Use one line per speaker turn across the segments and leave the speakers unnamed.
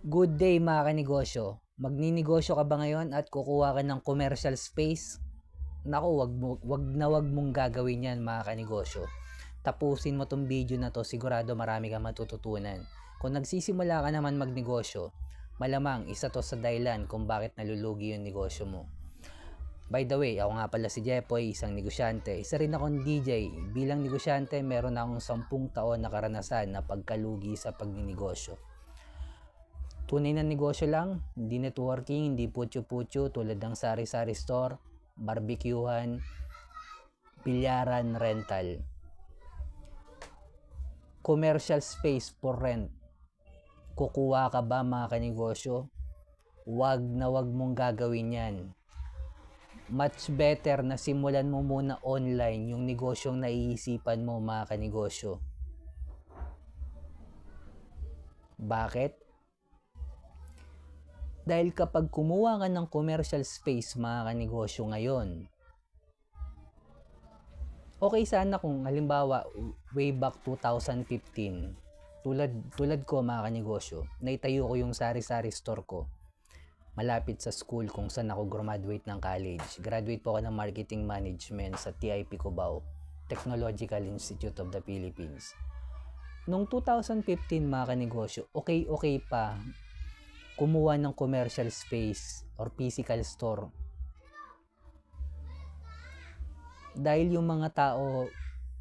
Good day mga kanegosyo. Magninegosyo ka ba ngayon at kukuha ka ng commercial space? Naku, wag mong gagawin yan mga kanegosyo. Tapusin mo tong video na to, sigurado marami kang matututunan. Kung nagsisimula ka naman magnegosyo, malamang isa to sa dahilan kung bakit nalulugi yung negosyo mo. By the way, ako nga pala si Jepoy, isang negosyante. Isa rin akong DJ. Bilang negosyante, meron akong 10 taon na karanasan na pagkalugi sa pagninegosyo. Tunay na negosyo lang, hindi networking, hindi putyo-putyo tulad ng sari-sari store, barbecuehan, bilyaran, rental. Commercial space for rent. Kukuha ka ba mga kanegosyo? Wag mong gagawin yan. Much better na simulan mo muna online yung negosyong naiisipan mo mga kanegosyo. Bakit? Dahil kapag kumuha ka ng commercial space mga kanegosyo ngayon, okay sana kung halimbawa way back 2015, tulad ko mga kanegosyo, naitayo ko yung sari-sari store ko malapit sa school kung saan ako graduate ng college. Graduate po ako ng marketing management sa TIP Cubao, Technological Institute of the Philippines. Noong 2015 mga kanegosyo, okay pa kumuha ng commercial space or physical store. Dahil yung mga tao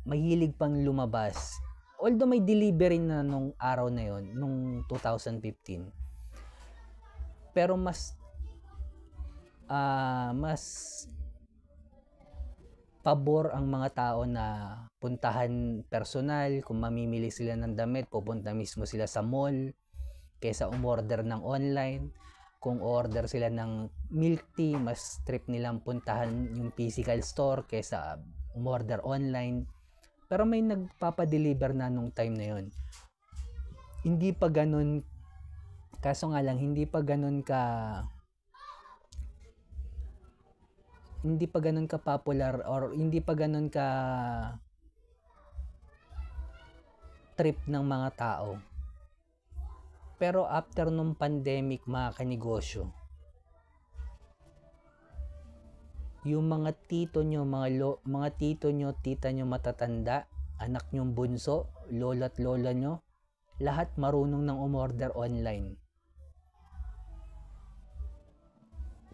mahilig pang lumabas. Although may delivery na nung araw na yon, nung 2015. Pero mas pabor ang mga tao na puntahan personal. Kung mamimili sila ng damit, pupunta mismo sila sa mall kaysa umorder ng online. Kung order sila ng milk tea, mas trip nilang puntahan yung physical store kaysa umorder online. Pero may nagpapadeliver na nung time na yon. Hindi pa ganun, kaso nga lang hindi pa ganun ka popular or hindi pa ganun ka trip ng mga tao. Pero after nung pandemic mga kanegosyo, yung mga tito nyo, mga tito nyo, tita nyo matatanda, anak nyong bunso, lola at lola nyo, lahat marunong ng umorder online.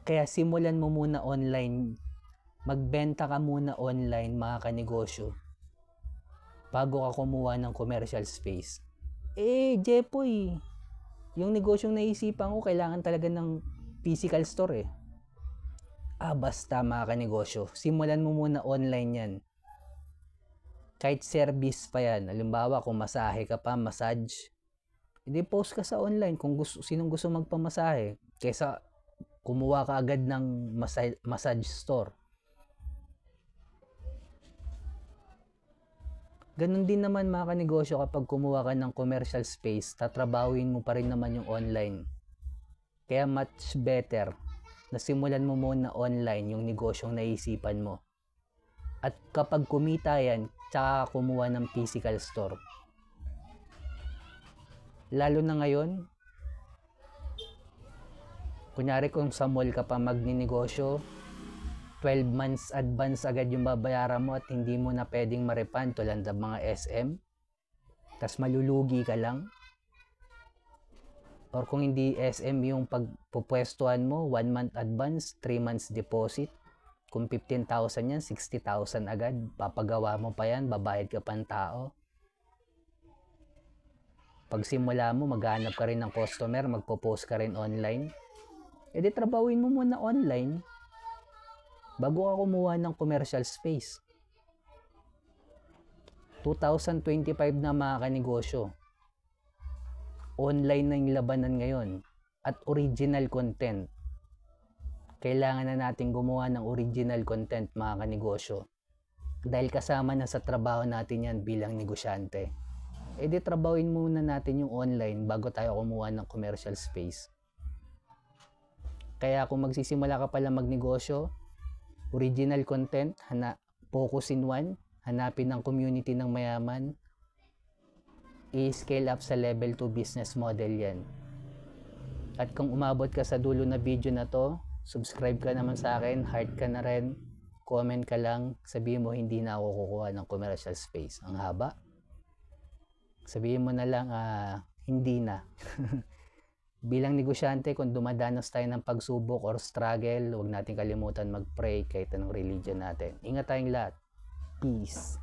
Kaya simulan mo muna online, magbenta ka muna online mga kanegosyo, bago ka kumuha ng commercial space. Jepoy, yung negosyong naisipan ko, kailangan talaga ng physical store eh. Basta mga kanegosyo, simulan mo muna online yan. Kahit service pa yan. Halimbawa, kung masahe ka pa, massage, hindi post ka sa online kung sinong gusto magpamasahe. Kaysa kumuha ka agad ng massage store. Ganon din naman mga kanegosyo, kapag kumuha ka ng commercial space, tatrabawin mo pa rin naman yung online. Kaya much better na simulan mo muna online yung negosyong naisipan mo. At kapag kumita yan, tsaka kumuha ng physical store. Lalo na ngayon, kunyari kung sa mall ka pa magninegosyo, 12 months advance agad yung babayaran mo at hindi mo na pwedeng ma-refund tulad ng mga SM. Tas malulugi ka lang. Or kung hindi SM yung pagpupwestuhan mo, 1 month advance, 3 months deposit. Kung 15,000 yan, 60,000 agad. Papagawa mo pa yan, babayad ka pang tao. Pag simula mo, maghanap ka rin ng customer, magpo-post ka rin online. Di trabawin mo muna online bago ka kumuha ng commercial space. 2025 na mga kanegosyo. Online na yung labanan ngayon at original content. Kailangan na natin gumawa ng original content mga kanegosyo. Dahil kasama na sa trabaho natin yan bilang negosyante. Di trabawin muna natin yung online bago tayo kumuha ng commercial space. Kaya kung magsisimula ka pala magnegosyo, original content, focus in one, hanapin ng community ng mayaman, i-scale up sa level 2 business model yan. At kung umabot ka sa dulo na video na to, subscribe ka naman sa akin, heart ka na rin, comment ka lang, sabihin mo hindi na ako kukuha ng commercial space. Ang haba. Sabihin mo na lang, hindi na. Bilang negosyante, kung dumadanas tayo ng pagsubok or struggle, huwag natin kalimutan mag-pray kahit anong religion natin. Ingat tayong lahat. Peace.